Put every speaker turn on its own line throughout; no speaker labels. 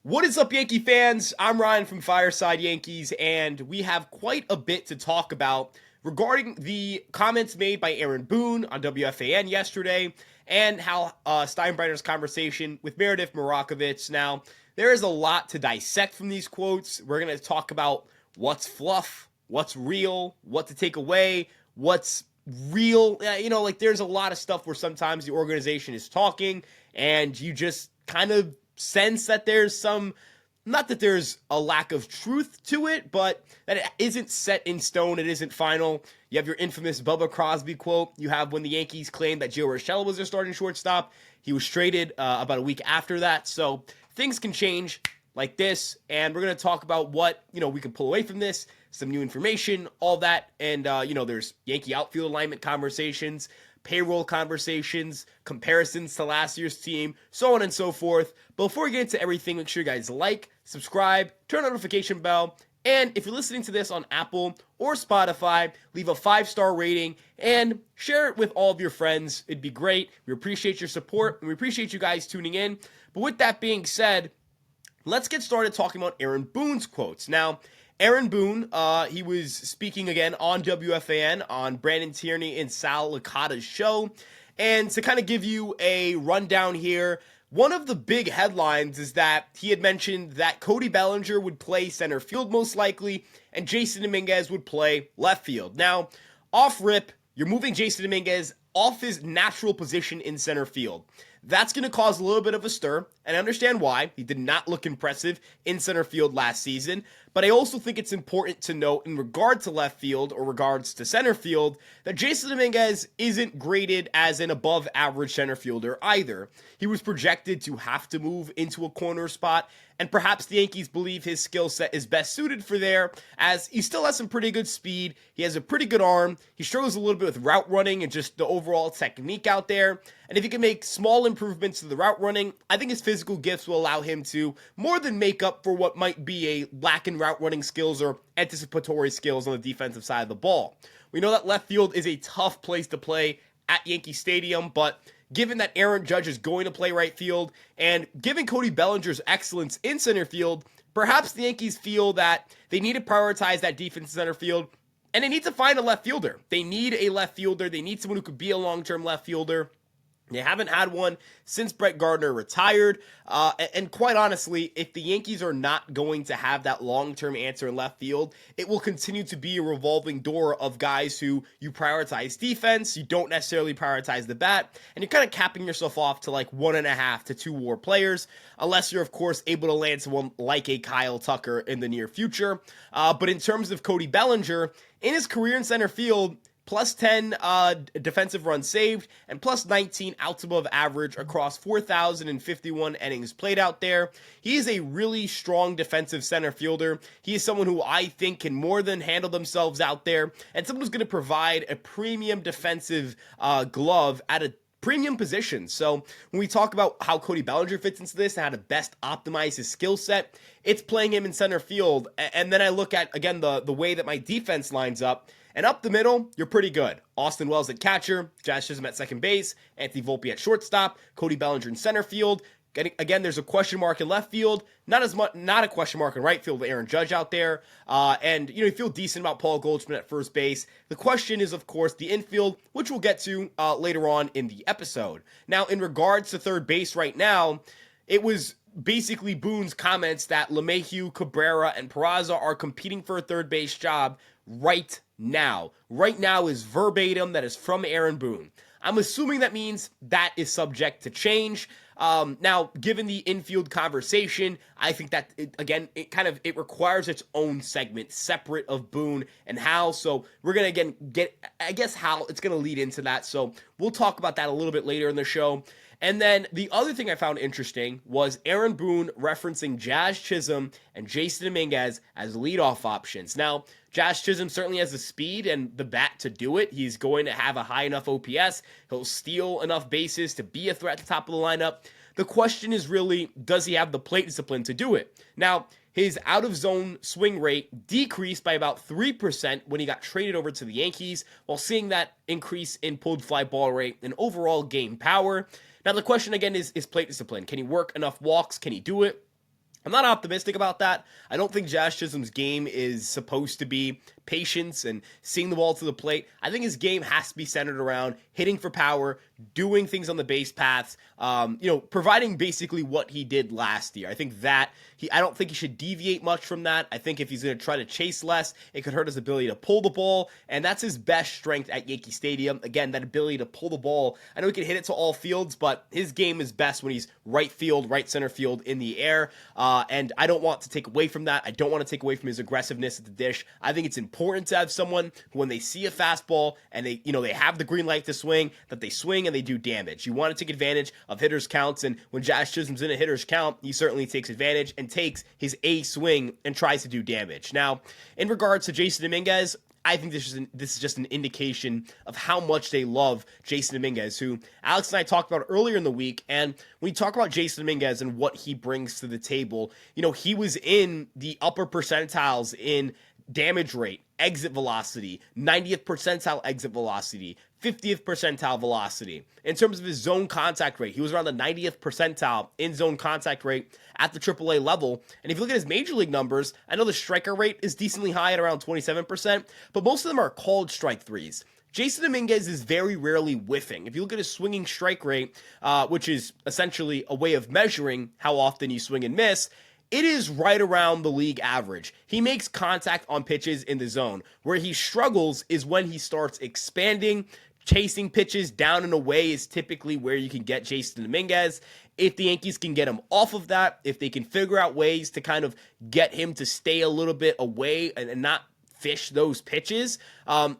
What is up, Yankee fans? I'm Ryan from Fireside Yankees, and we have quite a bit to talk about regarding the comments made by Aaron Boone on WFAN yesterday and how Steinbrenner's conversation with Meredith Marakovits. Now, there is a lot to dissect from these quotes. We're going to talk about what's fluff, what's real, what to take away, what's real. There's a lot of stuff where sometimes the organization is talking and you just kind of sense that there's some, not that there's a lack of truth to it, but that it isn't set in stone, it isn't final. You have your infamous Bubba Crosby quote. You have when the Yankees claimed that Gio Urshela was their starting shortstop. He was traded about a week after that. So things can change like this, and we're going to talk about what, we can pull away from this, some new information, all that, and, there's Yankee outfield alignment conversations, payroll conversations, comparisons to last year's team, so on and so forth. But before we get into everything, make sure you guys like, subscribe, turn on notification bell, and if you're listening to this on Apple or Spotify, leave a 5-star rating and share it with all of your friends. It'd be great. We appreciate your support, and we appreciate you guys tuning in. But with that being said, let's get started talking about Aaron Boone's quotes. Now, Aaron Boone, he was speaking again on WFAN on Brandon Tierney and Sal Licata's show. And to kind of give you a rundown here, one of the big headlines is that he had mentioned that Cody Bellinger would play center field most likely, and Jasson Dominguez would play left field. Now, off rip, you're moving Jasson Dominguez off his natural position in center field. That's going to cause a little bit of a stir, and I understand why. He did not look impressive in center field last season, but I also think it's important to note in regard to left field or regards to center field that Jasson Dominguez isn't graded as an above average center fielder either. He was projected to have to move into a corner spot, and perhaps the Yankees believe his skill set is best suited for there, as he still has some pretty good speed, he has a pretty good arm, he struggles a little bit with route running and just the overall technique out there, and if he can make small improvements to the route running, I think his physical gifts will allow him to more than make up for what might be a lack in route running skills or anticipatory skills on the defensive side of the ball. We know that left field is a tough place to play at Yankee Stadium, but given that Aaron Judge is going to play right field, and given Cody Bellinger's excellence in center field, perhaps the Yankees feel that they need to prioritize that defense in center field, and they need to find a left fielder. They need a left fielder. They need someone who could be a long-term left fielder. They haven't had one since Brett Gardner retired, and quite honestly, if the Yankees are not going to have that long-term answer in left field, it will continue to be a revolving door of guys who you prioritize defense, you don't necessarily prioritize the bat, and you're kind of capping yourself off to like 1.5 to 2 WAR players, unless you're, of course, able to land someone like a Kyle Tucker in the near future. But in terms of Cody Bellinger, in his career in center field, plus 10 defensive runs saved, and plus 19 outs above average across 4,051 innings played out there. He is a really strong defensive center fielder. He is someone who I think can more than handle themselves out there, and someone who's going to provide a premium defensive glove at a premium position. So when we talk about how Cody Bellinger fits into this and how to best optimize his skill set, it's playing him in center field. And then I look at, again, the way that my defense lines up. And up the middle, you're pretty good. Austin Wells at catcher, Jazz Chisholm at second base, Anthony Volpe at shortstop, Cody Bellinger in center field. Again, there's a question mark in left field. Not a question mark in right field with Aaron Judge out there. And you feel decent about Paul Goldschmidt at first base. The question is, of course, the infield, which we'll get to later on in the episode. Now, in regards to third base right now, it was basically Boone's comments that LeMahieu, Cabrera, and Peraza are competing for a third base job right now. Right now is verbatim. That is from Aaron Boone. I'm assuming that means that is subject to change. Now, given the infield conversation, I think that, it requires its own segment, separate of Boone and Hal. So we're going to, get, I guess, how it's going to lead into that. So we'll talk about that a little bit later in the show. And then the other thing I found interesting was Aaron Boone referencing Jazz Chisholm and Jasson Dominguez as leadoff options. Now, Jazz Chisholm certainly has the speed and the bat to do it. He's going to have a high enough OPS. He'll steal enough bases to be a threat at the top of the lineup. The question is really, does he have the plate discipline to do it? Now, his out-of-zone swing rate decreased by about 3% when he got traded over to the Yankees, while seeing that increase in pulled fly ball rate and overall game power. Now, the question again is plate discipline. Can he work enough walks? Can he do it? I'm not optimistic about that. I don't think Jazz Chisholm's game is supposed to be patience and seeing the ball to the plate. I think his game has to be centered around hitting for power, doing things on the base paths, providing basically what he did last year. I think that I don't think he should deviate much from that. I think if he's going to try to chase less, it could hurt his ability to pull the ball, and that's his best strength at Yankee Stadium. Again, that ability to pull the ball. I know he can hit it to all fields, but his game is best when he's right field, right center field in the air, and I don't want to take away from that. I don't want to take away from his aggressiveness at the dish. I think it's important to have someone who, when they see a fastball and they have the green light to swing, that they swing and they do damage. You want to take advantage of hitters' counts, and when Jazz Chisholm's in a hitter's count, he certainly takes advantage and takes his A swing and tries to do damage. Now, in regards to Jasson Dominguez, I think this is just an indication of how much they love Jasson Dominguez, who Alex and I talked about earlier in the week. And when we talk about Jasson Dominguez and what he brings to the table, he was in the upper percentiles in damage rate, exit velocity, 90th percentile exit velocity, 50th percentile velocity. In terms of his zone contact rate, he was around the 90th percentile in zone contact rate at the AAA level. And if you look at his major league numbers, I know the striker rate is decently high at around 27%, but most of them are called strike threes. Jasson Dominguez is very rarely whiffing. If you look at his swinging strike rate, which is essentially a way of measuring how often you swing and miss, it is right around the league average. He makes contact on pitches in the zone. Where he struggles is when he starts expanding. Chasing pitches down and away is typically where you can get Jasson Dominguez. If the Yankees can get him off of that, if they can figure out ways to kind of get him to stay a little bit away and not fish those pitches,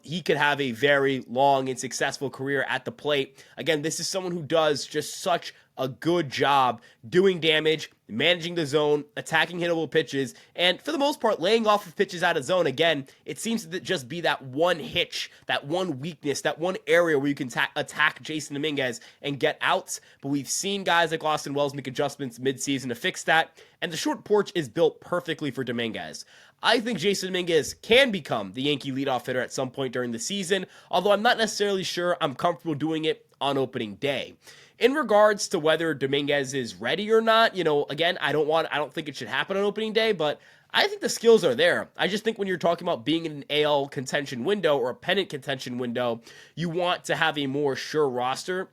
he could have a very long and successful career at the plate. Again, this is someone who does just such a good job doing damage, managing the zone, attacking hittable pitches, and for the most part, laying off of pitches out of zone. Again, it seems to just be that one hitch, that one weakness, that one area where you can attack Jasson Dominguez and get outs. But we've seen guys like Austin Wells make adjustments midseason to fix that, and the short porch is built perfectly for Dominguez. I think Jasson Dominguez can become the Yankee leadoff hitter at some point during the season, although I'm not necessarily sure I'm comfortable doing it on opening day. In regards to whether Dominguez is ready or not, again, I don't think it should happen on opening day, but I think the skills are there. I just think when you're talking about being in an AL contention window or a pennant contention window, you want to have a more sure roster.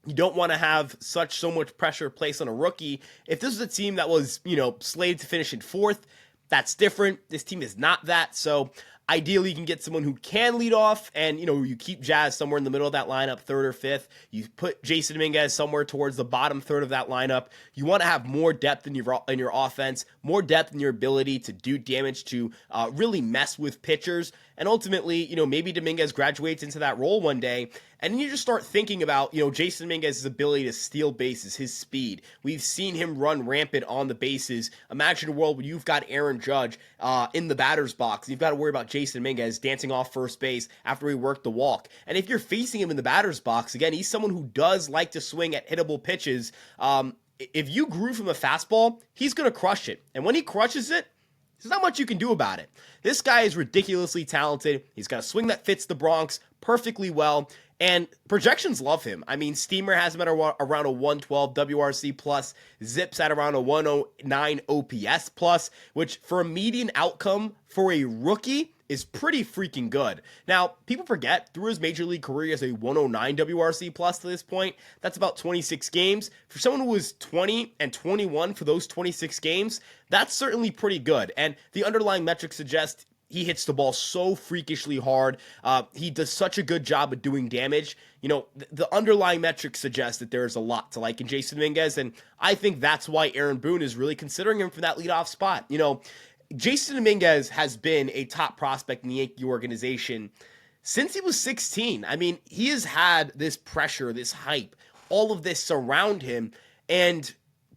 You don't want to have so much pressure placed on a rookie. If this was a team that was, slated to finish in fourth, that's different. This team is not that, so ideally, you can get someone who can lead off, and you keep Jazz somewhere in the middle of that lineup, third or fifth. You put Jasson Dominguez somewhere towards the bottom third of that lineup. You want to have more depth in your offense, more depth in your ability to do damage, to really mess with pitchers, and ultimately, maybe Dominguez graduates into that role one day. And then you just start thinking about, Jasson Dominguez's ability to steal bases, his speed. We've seen him run rampant on the bases. Imagine a world where you've got Aaron Judge in the batter's box. You've got to worry about Jasson Dominguez dancing off first base after he worked the walk. And if you're facing him in the batter's box, again, he's someone who does like to swing at hittable pitches. If you grew from a fastball, he's going to crush it. And when he crushes it, there's not much you can do about it. This guy is ridiculously talented. He's got a swing that fits the Bronx perfectly well, and projections love him. I mean, Steamer has him at around a 112 WRC plus, Zips at around a 109 OPS plus, which for a median outcome for a rookie is pretty freaking good. Now, people forget, through his major league career as a 109 WRC plus to this point, that's about 26 games. For someone who was 20 and 21 for those 26 games, that's certainly pretty good. And the underlying metrics suggest he hits the ball so freakishly hard. He does such a good job of doing damage. The underlying metrics suggest that there is a lot to like in Jasson Dominguez, and I think that's why Aaron Boone is really considering him for that leadoff spot. Jasson Dominguez has been a top prospect in the Yankee organization since he was 16. I mean, he has had this pressure, this hype, all of this surround him, and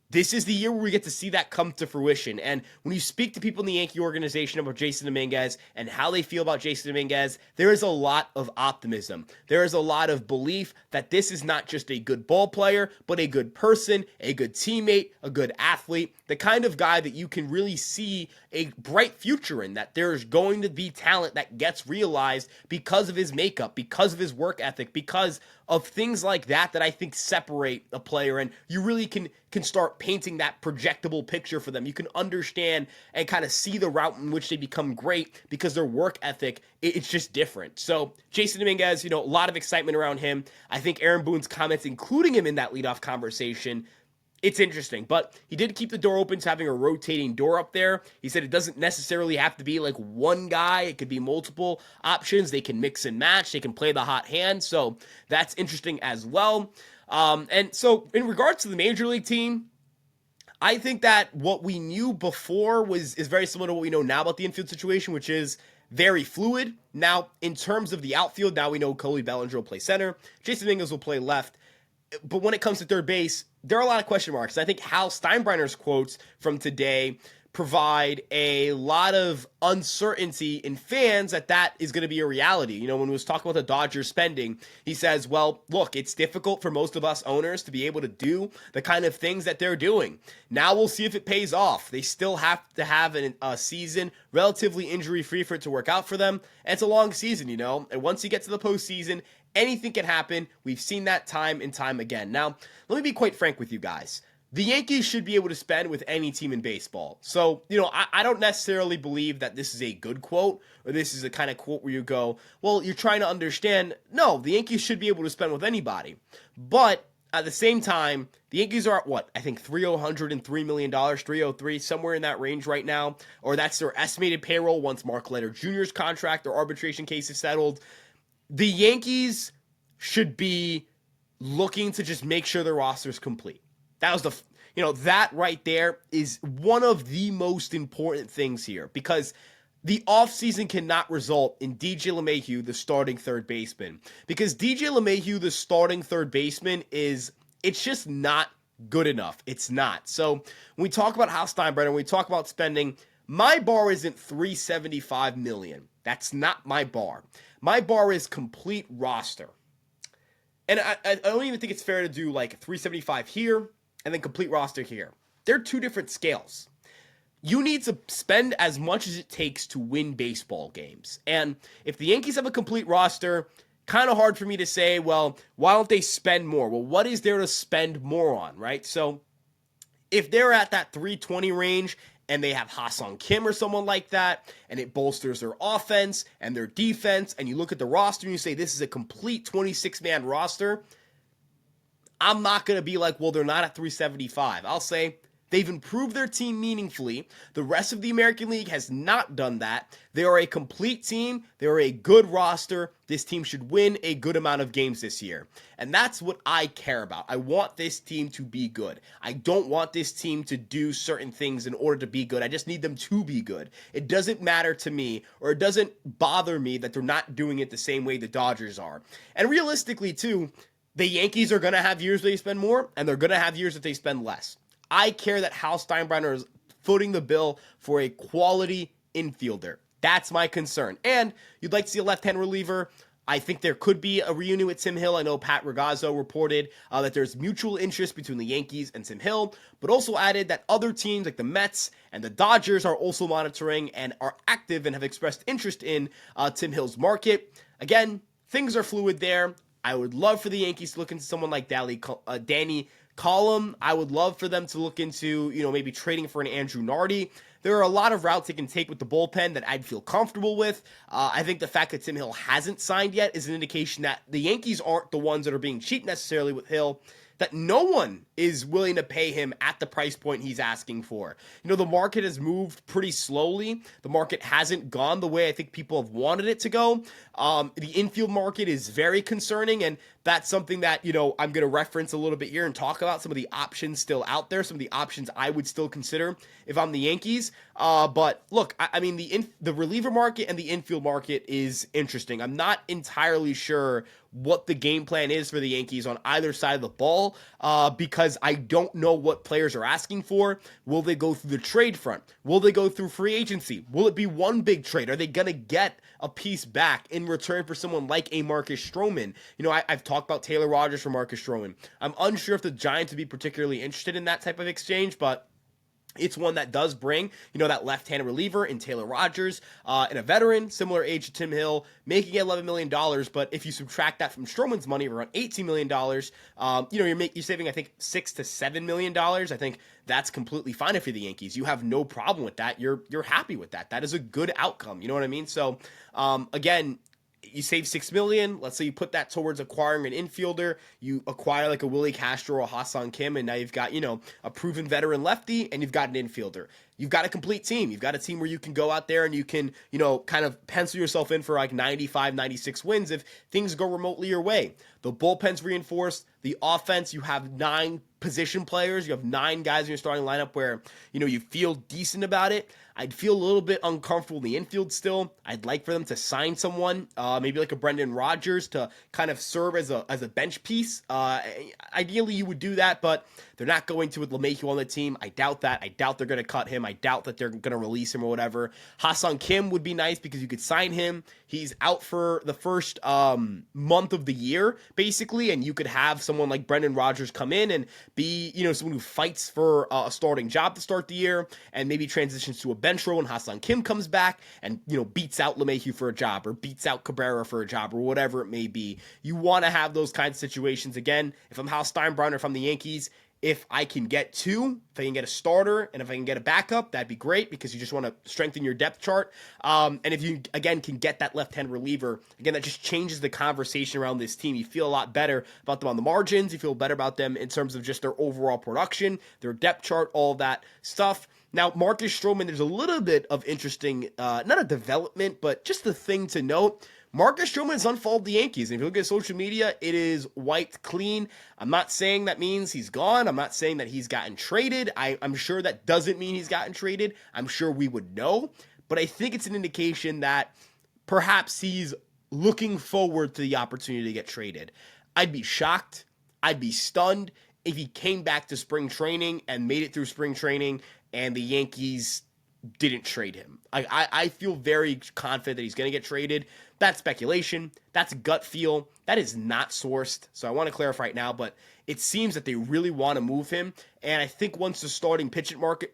this is the year where we get to see that come to fruition. And when you speak to people in the Yankee organization about Jasson Dominguez and how they feel about Jasson Dominguez, there is a lot of optimism. There is a lot of belief that this is not just a good ball player, but a good person, a good teammate, a good athlete, the kind of guy that you can really see a bright future in, that there's going to be talent that gets realized because of his makeup, because of his work ethic, because of things like that I think separate a player, and you really can start painting that projectable picture for them. You can understand and kind of see the route in which they become great because their work ethic, it's just different. So Jasson Dominguez, a lot of excitement around him. I think Aaron Boone's comments, including him in that leadoff conversation, it's interesting, but he did keep the door open to having a rotating door up there. He said it doesn't necessarily have to be like one guy. It could be multiple options. They can mix and match. They can play the hot hand. So that's interesting as well. And so in regards to the major league team, I think that what we knew before is very similar to what we know now about the infield situation, which is very fluid. Now, in terms of the outfield, now we know Cody Bellinger will play center. Jasson Dominguez will play left. But when it comes to third base, there are a lot of question marks. I think Hal Steinbrenner's quotes from today provide a lot of uncertainty in fans that is going to be a reality. When we was talking about the Dodgers spending, he says, well, look, it's difficult for most of us owners to be able to do the kind of things that they're doing. Now we'll see if it pays off. They still have to have a season relatively injury-free for it to work out for them. And it's a long season, and once you get to the postseason, anything can happen. We've seen that time and time again. Now, let me be quite frank with you guys. The Yankees should be able to spend with any team in baseball. So, I don't necessarily believe that this is a good quote, or this is a kind of quote where you go, well, you're trying to understand. No, the Yankees should be able to spend with anybody. But at the same time, the Yankees are at what? I think $303 million, 303, somewhere in that range right now. Or that's their estimated payroll once Mark Leonard Jr.'s contract or arbitration case is settled. The Yankees should be looking to just make sure their roster is complete. That was that right there is one of the most important things here, because the offseason cannot result in DJ LeMahieu, the starting third baseman, because DJ LeMahieu, the starting third baseman, it's just not good enough. It's not. So when we talk about Hal Steinbrenner, when we talk about spending, my bar isn't $375 million. That's not my bar. My bar is complete roster. And I don't even think it's fair to do like 375 here and then complete roster here. They're two different scales. You need to spend as much as it takes to win baseball games. And if the Yankees have a complete roster, kind of hard for me to say, well, why don't they spend more? Well, what is there to spend more on, right? So if they're at that 320 range and they have Ha-Seong Kim or someone like that, and it bolsters their offense and their defense, and you look at the roster and you say this is a complete 26-man roster, I'm not going to be like, well, they're not at 375. I'll say they've improved their team meaningfully. The rest of the American League has not done that. They are a complete team. They are a good roster. This team should win a good amount of games this year. And that's what I care about. I want this team to be good. I don't want this team to do certain things in order to be good. I just need them to be good. It doesn't matter to me, or it doesn't bother me that they're not doing it the same way the Dodgers are. And realistically, too, the Yankees are going to have years they spend more, and they're going to have years that they spend less. I care that Hal Steinbrenner is footing the bill for a quality infielder. That's my concern. And you'd like to see a left-hand reliever. I think there could be a reunion with Tim Hill. I know Pat Ragazzo reported that there's mutual interest between the Yankees and Tim Hill, but also added that other teams like the Mets and the Dodgers are also monitoring and are active and have expressed interest in Tim Hill's market. Again, things are fluid there. I would love for the Yankees to look into someone like Danny Column. I would love for them to look into, maybe trading for an Andrew Nardi. There are a lot of routes they can take with the bullpen that I'd feel comfortable with. I think the fact that Tim Hill hasn't signed yet is an indication that the Yankees aren't the ones that are being cheap necessarily with Hill, that no one is willing to pay him at the price point he's asking for. The market has moved pretty slowly. The market hasn't gone the way I think people have wanted it to go. The infield market is very concerning, and that's something that, I'm going to reference a little bit here and talk about some of the options still out there, some of the options I would still consider if I'm the Yankees. But look, I mean, the reliever market and the infield market is interesting. I'm not entirely sure what the game plan is for the Yankees on either side of the ball, because I don't know what players are asking for. Will they go through the trade front? Will they go through free agency? Will it be one big trade? Are they going to get a piece back in return for someone like a Marcus Stroman? I've talked about Taylor Rogers for Marcus Stroman. I'm unsure if the Giants would be particularly interested in that type of exchange, but It's one that does bring, that left-handed reliever in Taylor Rogers, and a veteran, similar age to Tim Hill, making $11 million. But if you subtract that from Stroman's money, around $18 million, you're saving, I think, $6 to $7 million. I think that's completely fine if you're the Yankees. You have no problem with that. You're happy with that. That is a good outcome. You know what I mean? So, again, you save $6 million. Let's say you put that towards acquiring an infielder. You acquire like a Willie Castro or Hassan Kim, and now you've got, a proven veteran lefty, and you've got an infielder. You've got a complete team. You've got a team where you can go out there and you can, kind of pencil yourself in for like 95, 96 wins if things go remotely your way. The bullpen's reinforced. The offense, you have 9 position players. You have 9 guys in your starting lineup where, you feel decent about it. I'd feel a little bit uncomfortable in the infield still. I'd like for them to sign someone, maybe like a Brendan Rodgers to kind of serve as a bench piece. Ideally, you would do that, but they're not going to with LeMahieu on the team. I doubt that. I doubt they're going to cut him. I doubt that they're going to release him or whatever. Hassan Kim would be nice because you could sign him. He's out for the first month of the year, basically, and you could have someone like Brendan Rodgers come in and be, someone who fights for a starting job to start the year and maybe transitions to a bench role when Hassan Kim comes back and, beats out LeMahieu for a job or beats out Cabrera for a job or whatever it may be. You want to have those kinds of situations. Again, if I'm Hal Steinbrenner, if I'm the Yankees, if I can get 2, if I can get a starter, and if I can get a backup, that'd be great because you just want to strengthen your depth chart. And if you, again, can get that left-hand reliever, again, that just changes the conversation around this team. You feel a lot better about them on the margins. You feel better about them in terms of just their overall production, their depth chart, all that stuff. Now, Marcus Stroman, there's a little bit of interesting, not a development, but just the thing to note. Marcus Stroman has unfollowed the Yankees. And if you look at social media, it is wiped clean. I'm not saying that means he's gone. I'm not saying that he's gotten traded. I'm sure that doesn't mean he's gotten traded. I'm sure we would know. But I think it's an indication that perhaps he's looking forward to the opportunity to get traded. I'd be shocked. I'd be stunned if he came back to spring training and made it through spring training and the Yankees didn't trade him. I feel very confident that he's going to get traded. That's speculation. That's gut feel. That is not sourced. So I want to clarify right now, but it seems that they really want to move him. And I think once the starting pitching market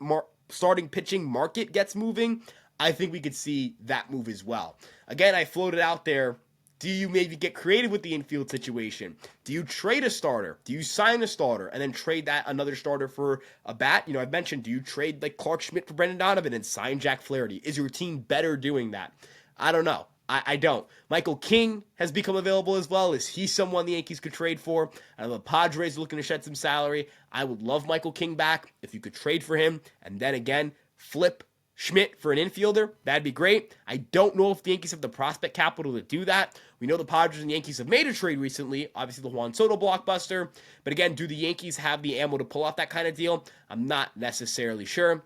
gets moving, I think we could see that move as well. Again, I floated out there. Do you maybe get creative with the infield situation? Do you trade a starter? Do you sign a starter and then trade that another starter for a bat? I've mentioned, do you trade like Clark Schmidt for Brendan Donovan and sign Jack Flaherty? Is your team better doing that? I don't know. I don't. Michael King has become available as well. Is he someone the Yankees could trade for? I know the Padres are looking to shed some salary. I would love Michael King back if you could trade for him and then again flip Schmidt for an infielder. That'd be great. I don't know if the Yankees have the prospect capital to do that. We know the Padres and Yankees have made a trade recently, obviously the Juan Soto blockbuster. But again, do the Yankees have the ammo to pull off that kind of deal? I'm not necessarily sure.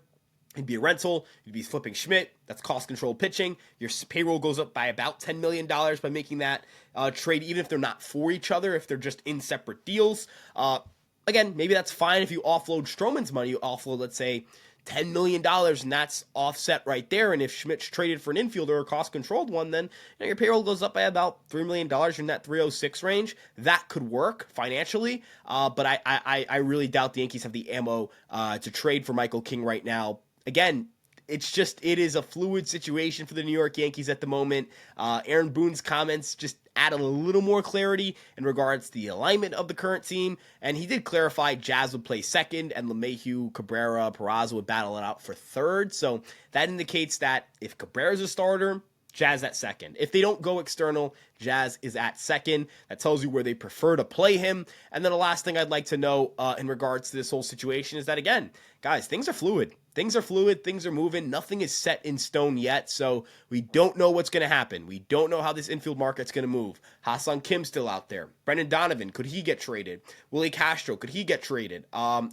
It'd be a rental. You'd be flipping Schmidt. That's cost-controlled pitching. Your payroll goes up by about $10 million by making that trade, even if they're not for each other, if they're just in separate deals. Again, maybe that's fine if you offload Stroman's money. You offload, let's say, $10 million, and that's offset right there. And if Schmidt's traded for an infielder or a cost-controlled one, then your payroll goes up by about $3 million in that 306 range. That could work financially, but I really doubt the Yankees have the ammo to trade for Michael King right now. Again, it is a fluid situation for the New York Yankees at the moment. Aaron Boone's comments just added a little more clarity in regards to the alignment of the current team, and he did clarify Jazz would play second, and LeMahieu, Cabrera, Peraza would battle it out for third. So that indicates that if Cabrera's a starter, Jazz at second. If they don't go external, Jazz is at second. That tells you where they prefer to play him. And then the last thing I'd like to know in regards to this whole situation is that, again, guys, things are fluid. Things are fluid. Things are moving. Nothing is set in stone yet, so we don't know what's going to happen. We don't know how this infield market's going to move. Hassan Kim's still out there. Brendan Donovan, could he get traded? Willie Castro, could he get traded? I'm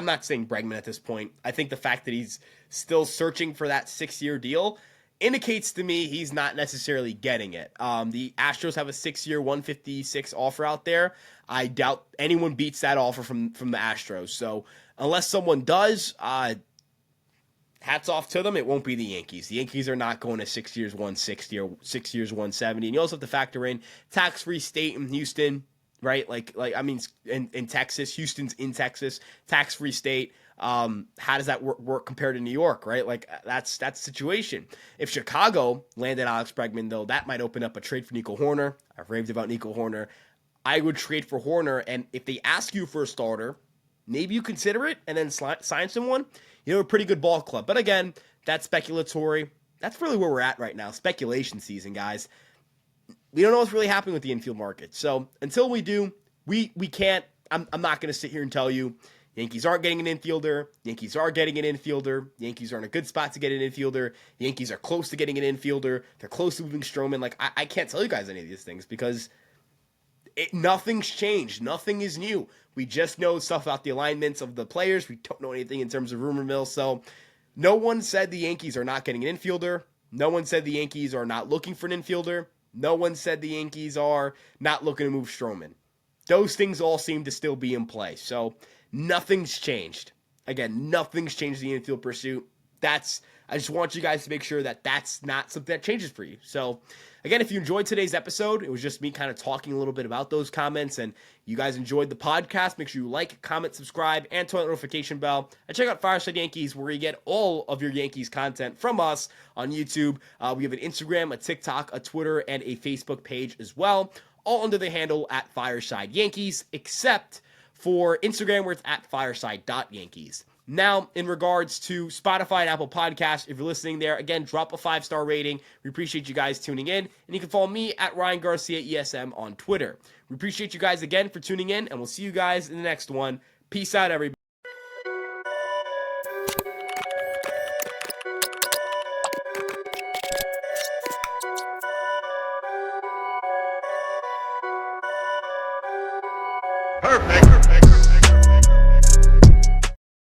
not saying Bregman at this point. I think the fact that he's still searching for that 6-year deal indicates to me he's not necessarily getting it. The Astros have a 6-year, 156 offer out there. I doubt anyone beats that offer from the Astros. So unless someone does, hats off to them. It won't be the Yankees. The Yankees are not going to 6 years, 160 or 6 years, 170. And you also have to factor in tax-free state in Houston. right? I mean, in Texas, Houston's in Texas, tax-free state. How does that work compared to New York, right? Like that's the situation. If Chicago landed Alex Bregman, though, that might open up a trade for Nico Hoerner. I've raved about Nico Hoerner. I would trade for Hoerner, and if they ask you for a starter, maybe you consider it and then sign someone. You know, a pretty good ball club. But again, that's speculatory. That's really where we're at right now. Speculation season, guys. We don't know what's really happening with the infield market. So until we do, we can't. I'm not going to sit here and tell you Yankees aren't getting an infielder. Yankees are getting an infielder. Yankees are in a good spot to get an infielder. Yankees are close to getting an infielder. They're close to moving Stroman. Like I can't tell you guys any of these things because nothing's changed. Nothing is new. We just know stuff about the alignments of the players. We don't know anything in terms of rumor mill. So no one said the Yankees are not getting an infielder. No one said the Yankees are not looking for an infielder. No one said the Yankees are not looking to move Stroman. Those things all seem to still be in play. So nothing's changed. Again, nothing's changed the infield pursuit. I just want you guys to make sure that that's not something that changes for you. So, again, if you enjoyed today's episode, it was just me kind of talking a little bit about those comments, and you guys enjoyed the podcast, make sure you like, comment, subscribe, and turn on the notification bell. And check out Fireside Yankees, where you get all of your Yankees content from us on YouTube. We have an Instagram, a TikTok, a Twitter, and a Facebook page as well, all under the handle at Fireside Yankees, except for Instagram, where it's at fireside.yankees. Now, in regards to Spotify and Apple Podcasts, if you're listening there, again, drop a 5-star rating. We appreciate you guys tuning in. And you can follow me at Ryan Garcia ESM on Twitter. We appreciate you guys again for tuning in, and we'll see you guys in the next one. Peace out, everybody.
Perfect.